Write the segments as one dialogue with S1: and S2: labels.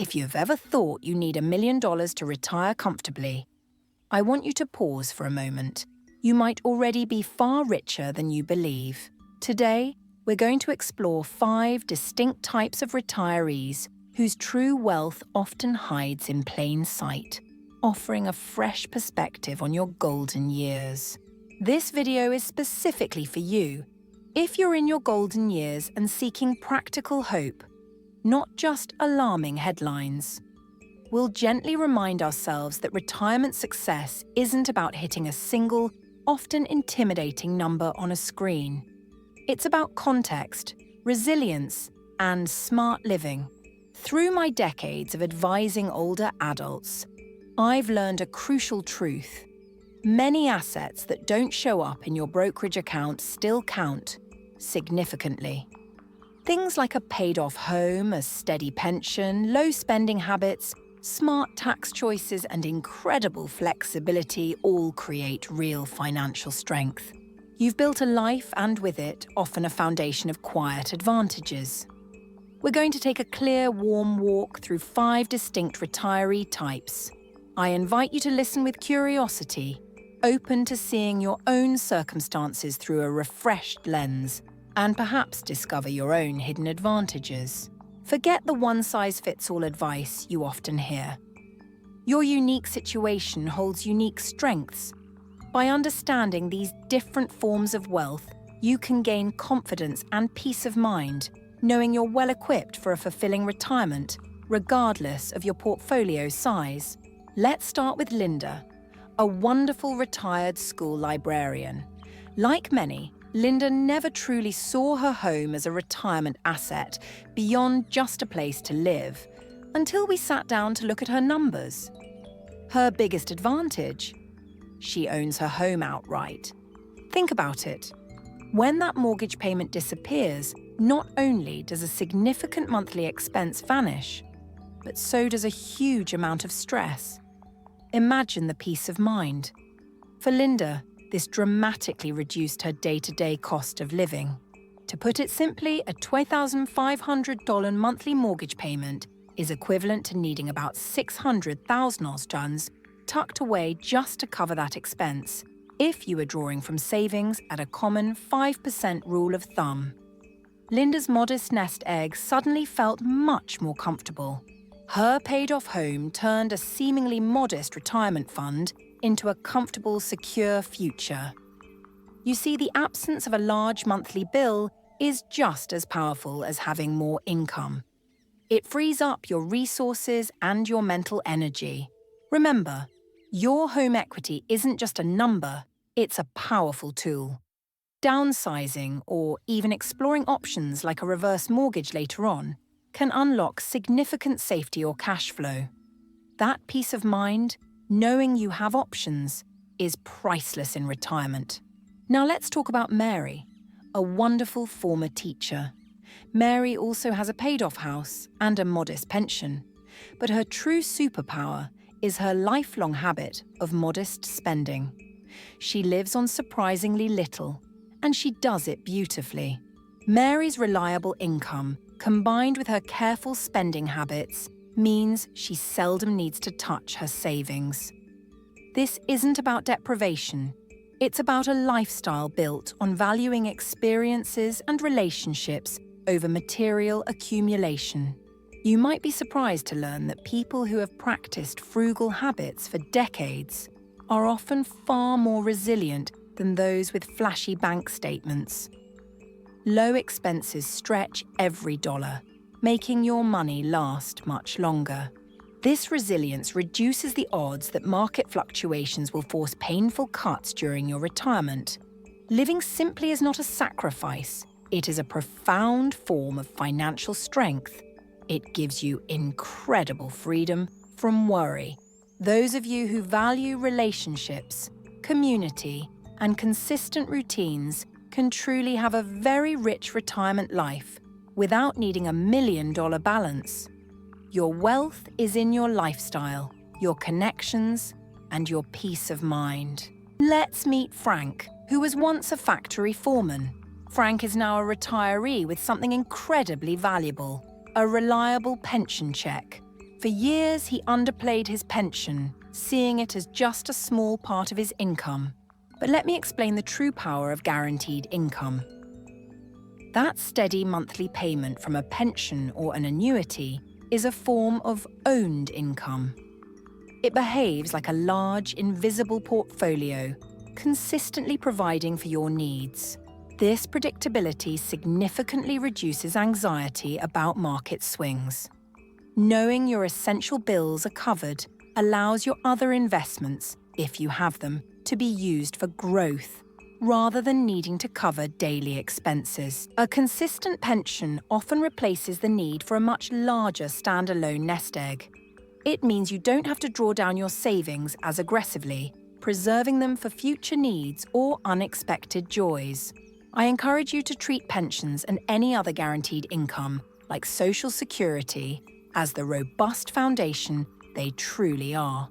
S1: If you've ever thought you need $1 million to retire comfortably, I want you to pause for a moment. You might already be far richer than you believe. Today, we're going to explore 5 distinct types of retirees whose true wealth often hides in plain sight, offering a fresh perspective on your golden years. This video is specifically for you if you're in your golden years and seeking practical hope, not just alarming headlines. We'll gently remind ourselves that retirement success isn't about hitting a single, often intimidating number on a screen. It's about context, resilience, and smart living. Through my decades of advising older adults, I've learned a crucial truth. Many assets that don't show up in your brokerage account still count significantly. Things like a paid-off home, a steady pension, low spending habits, smart tax choices, and incredible flexibility all create real financial strength. You've built a life and with it, often a foundation of quiet advantages. We're going to take a clear, warm walk through 5 distinct retiree types. I invite you to listen with curiosity, open to seeing your own circumstances through a refreshed lens, and perhaps discover your own hidden advantages. Forget the one-size-fits-all advice you often hear. Your unique situation holds unique strengths. By understanding these different forms of wealth, you can gain confidence and peace of mind, knowing you're well-equipped for a fulfilling retirement, regardless of your portfolio size. Let's start with Linda, a wonderful retired school librarian. Like many, Linda never truly saw her home as a retirement asset beyond just a place to live, until we sat down to look at her numbers. Her biggest advantage? She owns her home outright. Think about it. When that mortgage payment disappears, not only does a significant monthly expense vanish, but so does a huge amount of stress. Imagine the peace of mind. For Linda, this dramatically reduced her day-to-day cost of living. To put it simply, a $2,500 monthly mortgage payment is equivalent to needing about 600,000 Australians tucked away just to cover that expense, if you were drawing from savings at a common 5% rule of thumb. Linda's modest nest egg suddenly felt much more comfortable. Her paid-off home turned a seemingly modest retirement fund into a comfortable, secure future. You see, the absence of a large monthly bill is just as powerful as having more income. It frees up your resources and your mental energy. Remember, your home equity isn't just a number, it's a powerful tool. Downsizing, or even exploring options like a reverse mortgage later on, can unlock significant safety or cash flow. That peace of mind, knowing you have options, is priceless in retirement. Now let's talk about Mary, a wonderful former teacher. Mary also has a paid-off house and a modest pension, but her true superpower is her lifelong habit of modest spending. She lives on surprisingly little, and she does it beautifully. Mary's reliable income, combined with her careful spending habits, means she seldom needs to touch her savings. This isn't about deprivation. It's about a lifestyle built on valuing experiences and relationships over material accumulation. You might be surprised to learn that people who have practiced frugal habits for decades are often far more resilient than those with flashy bank statements. Low expenses stretch every dollar, making your money last much longer. This resilience reduces the odds that market fluctuations will force painful cuts during your retirement. Living simply is not a sacrifice. It is a profound form of financial strength. It gives you incredible freedom from worry. Those of you who value relationships, community, and consistent routines can truly have a very rich retirement life without needing $1 million balance. Your wealth is in your lifestyle, your connections, and your peace of mind. Let's meet Frank, who was once a factory foreman. Frank is now a retiree with something incredibly valuable, a reliable pension check. For years, he underplayed his pension, seeing it as just a small part of his income. But let me explain the true power of guaranteed income. That steady monthly payment from a pension or an annuity is a form of owned income. It behaves like a large, invisible portfolio, consistently providing for your needs. This predictability significantly reduces anxiety about market swings. Knowing your essential bills are covered allows your other investments, if you have them, to be used for growth, rather than needing to cover daily expenses. A consistent pension often replaces the need for a much larger standalone nest egg. It means you don't have to draw down your savings as aggressively, preserving them for future needs or unexpected joys. I encourage you to treat pensions and any other guaranteed income, like Social Security, as the robust foundation they truly are.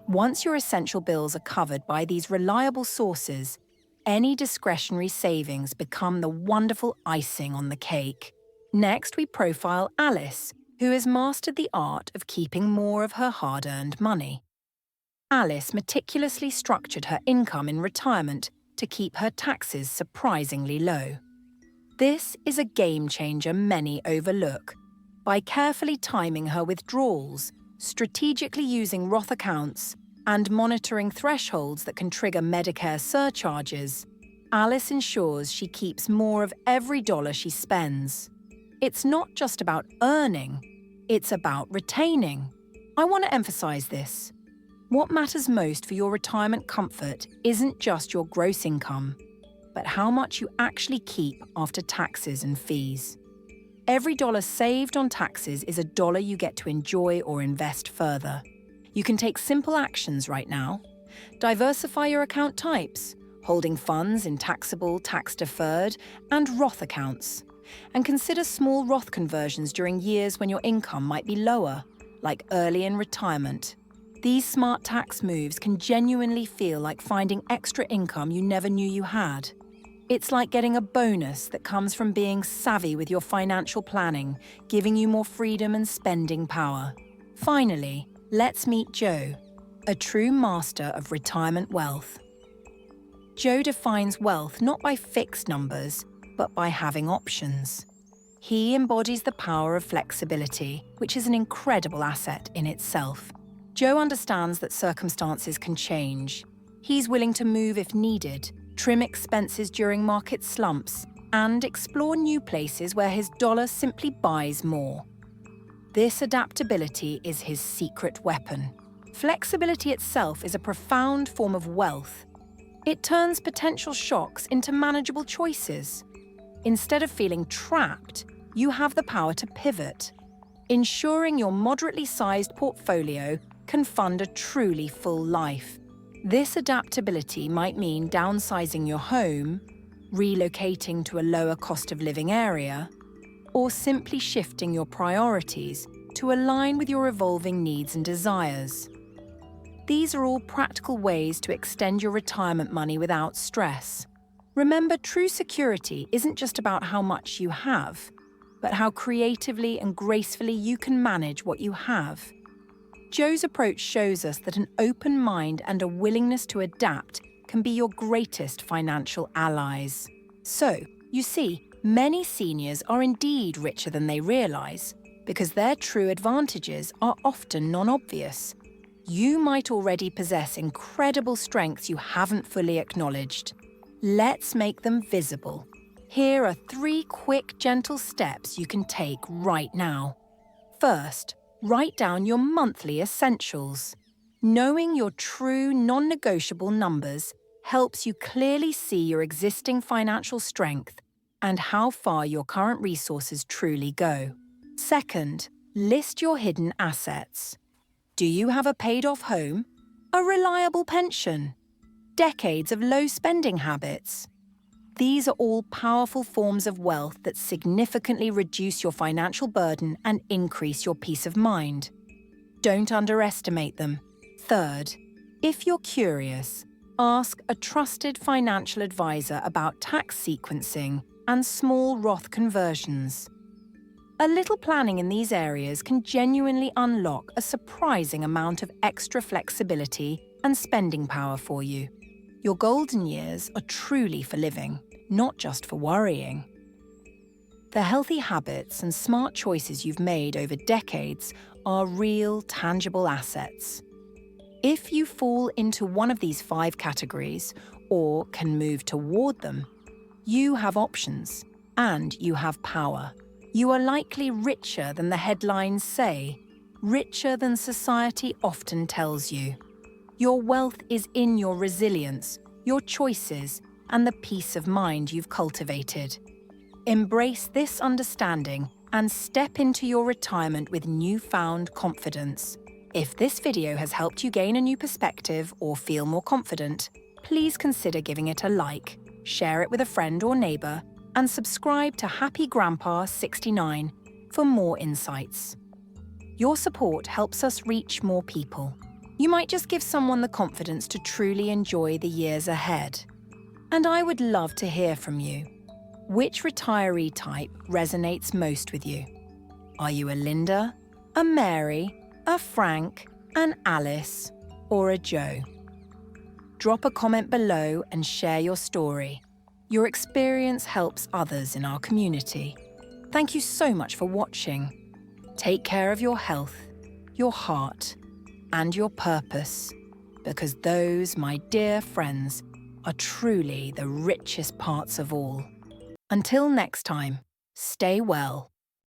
S1: Once your essential bills are covered by these reliable sources, any discretionary savings become the wonderful icing on the cake. Next, we profile Alice, who has mastered the art of keeping more of her hard-earned money. Alice meticulously structured her income in retirement to keep her taxes surprisingly low. This is a game changer many overlook. By carefully timing her withdrawals, strategically using Roth accounts, and monitoring thresholds that can trigger Medicare surcharges, Alice ensures she keeps more of every dollar she spends. It's not just about earning, it's about retaining. I want to emphasize this. What matters most for your retirement comfort isn't just your gross income, but how much you actually keep after taxes and fees. Every dollar saved on taxes is a dollar you get to enjoy or invest further. You can take simple actions right now. Diversify your account types, holding funds in taxable, tax-deferred, and Roth accounts. And consider small Roth conversions during years when your income might be lower, like early in retirement. These smart tax moves can genuinely feel like finding extra income you never knew you had. It's like getting a bonus that comes from being savvy with your financial planning, giving you more freedom and spending power. Finally, let's meet Joe, a true master of retirement wealth. Joe defines wealth not by fixed numbers, but by having options. He embodies the power of flexibility, which is an incredible asset in itself. Joe understands that circumstances can change. He's willing to move if needed, trim expenses during market slumps, and explore new places where his dollar simply buys more. This adaptability is his secret weapon. Flexibility itself is a profound form of wealth. It turns potential shocks into manageable choices. Instead of feeling trapped, you have the power to pivot, ensuring your moderately sized portfolio can fund a truly full life. This adaptability might mean downsizing your home, relocating to a lower cost of living area, or simply shifting your priorities to align with your evolving needs and desires. These are all practical ways to extend your retirement money without stress. Remember, true security isn't just about how much you have, but how creatively and gracefully you can manage what you have. Joe's approach shows us that an open mind and a willingness to adapt can be your greatest financial allies. So, you see, many seniors are indeed richer than they realize, because their true advantages are often non-obvious. You might already possess incredible strengths you haven't fully acknowledged. Let's make them visible. Here are 3 quick, gentle steps you can take right now. First, write down your monthly essentials. Knowing your true, non-negotiable numbers helps you clearly see your existing financial strength and how far your current resources truly go. Second, list your hidden assets. Do you have a paid-off home? A reliable pension? Decades of low spending habits? These are all powerful forms of wealth that significantly reduce your financial burden and increase your peace of mind. Don't underestimate them. Third, if you're curious, ask a trusted financial advisor about tax sequencing and small Roth conversions. A little planning in these areas can genuinely unlock a surprising amount of extra flexibility and spending power for you. Your golden years are truly for living, not just for worrying. The healthy habits and smart choices you've made over decades are real, tangible assets. If you fall into one of these 5 categories, or can move toward them, you have options and you have power. You are likely richer than the headlines say, richer than society often tells you. Your wealth is in your resilience, your choices, and the peace of mind you've cultivated. Embrace this understanding and step into your retirement with newfound confidence. If this video has helped you gain a new perspective or feel more confident, please consider giving it a like, share it with a friend or neighbor, and subscribe to Happy Grandpa 69 for more insights. Your support helps us reach more people. You might just give someone the confidence to truly enjoy the years ahead. And I would love to hear from you. Which retiree type resonates most with you? Are you a Linda, a Mary, a Frank, an Alice, or a Joe? Drop a comment below and share your story. Your experience helps others in our community. Thank you so much for watching. Take care of your health, your heart, and your purpose, because those, my dear friends, are truly the richest parts of all. Until next time, stay well.